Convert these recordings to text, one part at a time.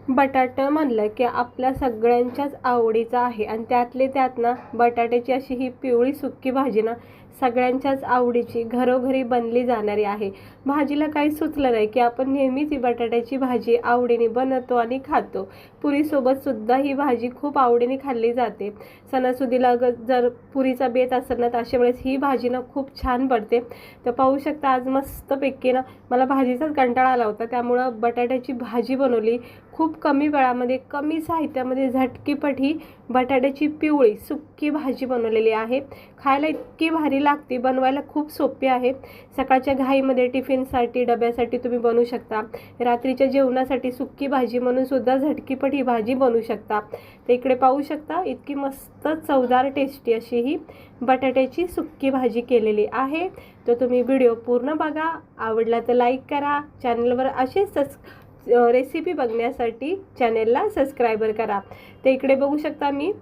बटाटा म्हणलं की आपल्या सगळ्यांच्याच आवडीचा आहे आणि त्यातले त्यात ना बटाट्याची अशी ही पिवळी सुक्की भाजी ना सगळ्यांच्याच आवडीची घरोघरी बनली जाणारी आहे. भाजीला काही सुचलं नाही की आपण नेहमीच ही बटाट्याची भाजी आवडीने बनवतो आणि खातो. पुरीसोबत सुद्धा ही भाजी खूप आवडीने खाल्ली जाते. सणासुदीला जर पुरीचा बेत असेल ना तर अशा वेळेस ही भाजी ना खूप छान पडते. तर पाहू शकता आज मस्तपैकी ना मला भाजीचाच कंटाळा आला होता, त्यामुळं बटाट्याची भाजी बनवली. खूप कमी वेळामध्ये कमी साहित्यामध्ये झटकीपट ही बटाट्याची पिवळी सुक्की भाजी बनवलेली आहे. खायला इतकी भारी लागते, बनवायला खूप सोपी आहे. सकाळच्या घाईमध्ये टिफिनसाठी डब्यासाठी तुम्ही बनवू शकता. रात्रीच्या जेवणासाठी सुक्की भाजी म्हणून सुद्धा झटकीपट ही भाजी बनवू शकता. तर इकडे पाहू शकता इतकी मस्त चवदार टेस्टी अशी ही बटाट्याची सुक्की भाजी केलेली आहे. तर तुम्ही व्हिडिओ पूर्ण बघा, आवडला तर लाईक करा. चॅनलवर असेच रेसिपी बघण्यासाठी चॅनेलला सबस्क्राईबर करा. तर इकडे बघू शकता मी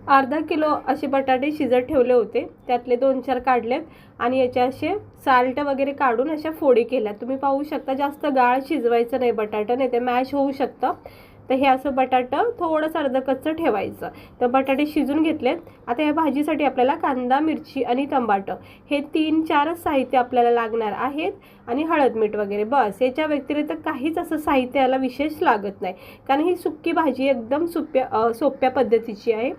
अर्धा किलो असे बटाटे शिजत ठेवले होते, त्यातले 2-4 काढलेत आणि याचे असे साल्ट वगैरे काढून अशा फोडी केल्या. तुम्ही पाहू शकता जास्त गाळ शिजवायचं नाही, बटाटा नाही ते मॅश होऊ शकतं. तर हे असं बटाटं थोडंसं अर्ध कच्चं ठेवायचं. तर बटाटे शिजून घेतलेत. आता या भाजीसाठी आपल्याला कांदा, मिरची आणि टमाटर हे 3-4 साहित्य आपल्याला लागणार आहेत आणि हळद मीठ वगैरे बस. याच्या व्यतिरिक्त काहीच असं साहित्य याला विशेष लागत नाही, कारण ही सुक्की भाजी एकदम सोप्या पद्धतीची आहे.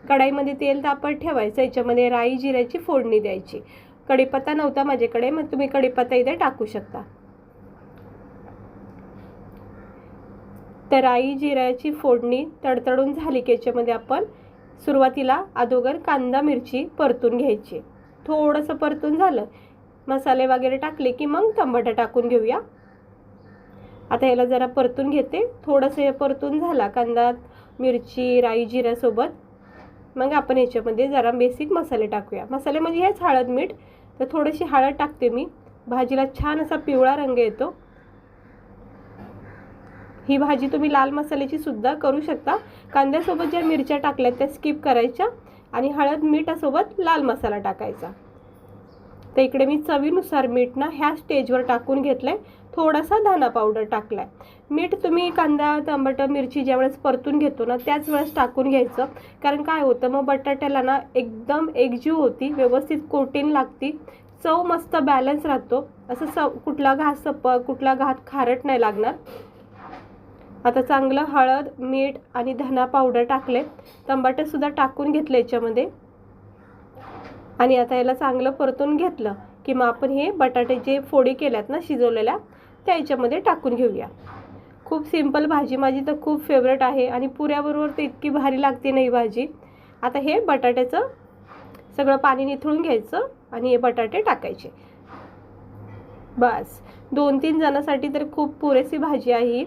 कढाईमध्ये तेल तापत ठेवायचं, याच्यामध्ये राई जिऱ्याची फोडणी द्यायची. कढीपत्ता नव्हता माझ्याकडे, मग तुम्ही कढीपत्ता इथे टाकू शकता. तर राई जिऱ्याची फोडणी तडतडून झाली की याच्यामध्ये आपण सुरुवातीला अगोदर कांदा मिरची परतून घ्यायची. थोडंसं परतून झालं, मसाले वगैरे टाकले की मग टमाटर टाकून घेऊया. आता याला जरा परतून घेते. थोडंसं हे परतून झाला कांदा मिरची राई जिऱ्यासोबत, मग आपण याच्यामध्ये जरा बेसिक मसाले टाकूया. मसाले म्हणजे हेच हळद मीठ. तर थोडीशी हळद टाकते मी, भाजीला छान असा पिवळा रंग येतो. ही भाजी तुम्ही लाल मसाल्याची सुद्धा करू शकता. कांद्यासोबत ज्या मिरच्या टाकल्यात त्या स्किप करायच्या आणि हळद मिठासोबत लाल मसाला टाकायचा. तर इकडे मी चवीनुसार मीठ ना ह्या स्टेजवर टाकून घेतलंय. थोडासा धना पावडर टाकलाय. मीठ तुम्ही कांदा टमाटर मिरची ज्यावेळेस परतून घेतो ना त्याच वेळेस टाकून घ्यायचं, कारण काय होतं मग बटाट्याला ना एकदम एकजीव होती, व्यवस्थित कोटिंग लागती, चव मस्त बॅलन्स राहतो. असं कुठला घात खारट नाही लागणार. आता चांगलं हळद मीठ आणि धना पावडर टाकले, टमाटरसुद्धा टाकून घेतलं याच्यामध्ये आणि आता याला चांगलं परतून घेतलं की मग आपण हे बटाटे जे फोडी केल्यात ना शिजवलेल्या त्या याच्यामध्ये टाकून घेऊया. खूप सिंपल भाजी, माझी तर खूप फेवरेट आहे आणि पुऱ्याबरोबर तर इतकी भारी लागते नाही भाजी. आता हे बटाट्याचं सगळं पाणी निथळून घ्यायचं आणि हे बटाटे टाकायचे. बस 2-3 जणांसाठी तर खूप पुरेशी भाजी आहे.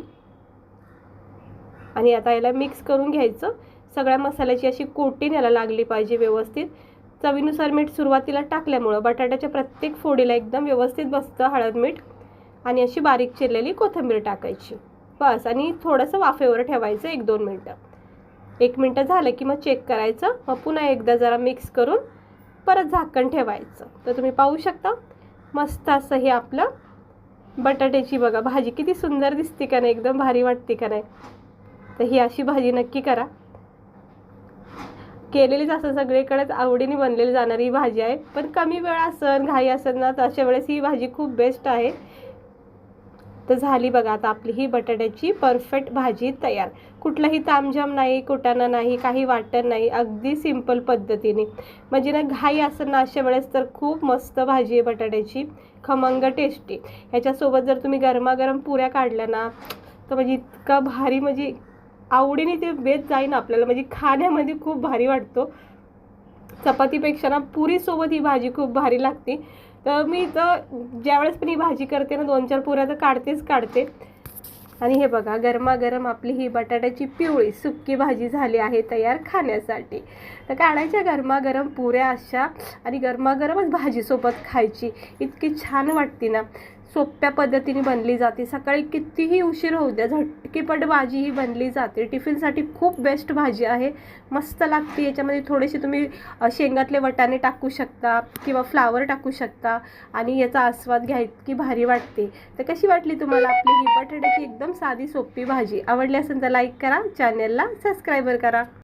आणि आता याला मिक्स करून घ्यायचं. सगळ्या मसाल्याची अशी कोटिंग याला लागली पाहिजे व्यवस्थित. चवीनुसार मीठ सुरुवातीला टाकल्यामुळं बटाट्याच्या प्रत्येक फोडीला एकदम व्यवस्थित बसतं हळद मीठ. आणि अशी बारीक चिरलेली कोथिंबीर टाकायची. बस आणि थोडंसं वाफेवर ठेवायचं 1-2 मिनटं. 1 मिनटं झालं की मग चेक करायचं. मग पुन्हा एकदा जरा मिक्स करून परत झाकण ठेवायचं. तर तुम्ही पाहू शकता मस्त असं हे आपलं बटाट्याची बघा भाजी किती सुंदर दिसते का नाही, एकदम भारी वाटते का नाही. तर ही अशी भाजी नक्की करा. केलेलीच असं सगळीकडेच आवडीने बनलेली जाणारी भाजी आहे, पण कमी वेळ असेल घाई असेल ना तर अशा वेळेस ही भाजी खूप बेस्ट आहे. तर झाली बघा आता आपली ही बटाट्याची परफेक्ट भाजी तयार. कुठलाही तामझाम नाही, कुटाणा नाही, काही वाटण नाही, अगदी सिंपल पद्धतीने. म्हणजे ना घाई असेल ना अशा वेळेस तर खूप मस्त भाजी आहे बटाट्याची, खमंग टेस्टी. ह्याच्यासोबत जर तुम्ही गरमागरम पुऱ्या काढल्या ना तर म्हणजे इतका भारी, म्हणजे आवडीने ते बेत जाईन आपल्याला, म्हणजे खाण्यामध्ये खूप भारी वाटतो. चपातीपेक्षा ना पुरीसोबत ही भाजी खूप भारी लागते. तर मी तर ज्यावेळेस पण ही भाजी करते ना 2-4 पुऱ्या तर काढते. आणि हे बघा गरमागरम आपली ही बटाट्याची पिवळी सुक्की भाजी झाली आहे तयार खाण्यासाठी. तर काढायच्या गरमागरम पुऱ्या अशा आणि गरमागरमच भाजीसोबत खायची, इतकी छान वाटते ना. सोप्या पद्धतीने बनली जाते. सकाळी कितीही उशीर होऊ द्या, झटकीपट भाजी ही बनली जाते. टिफिनसाठी खूप बेस्ट भाजी आहे, मस्त लागते. याच्यामध्ये थोडेसे तुम्ही शेंगातले वटाणे टाकू शकता किंवा फ्लावर टाकू शकता आणि याचा आस्वाद घ्या, इतकी भारी वाटते. तर कशी वाटली तुम्हाला आपली ही बटाट्याची एकदम साधी सोपी भाजी? आवडली असेल तर लाईक करा, चॅनलला सबस्क्राईब करा.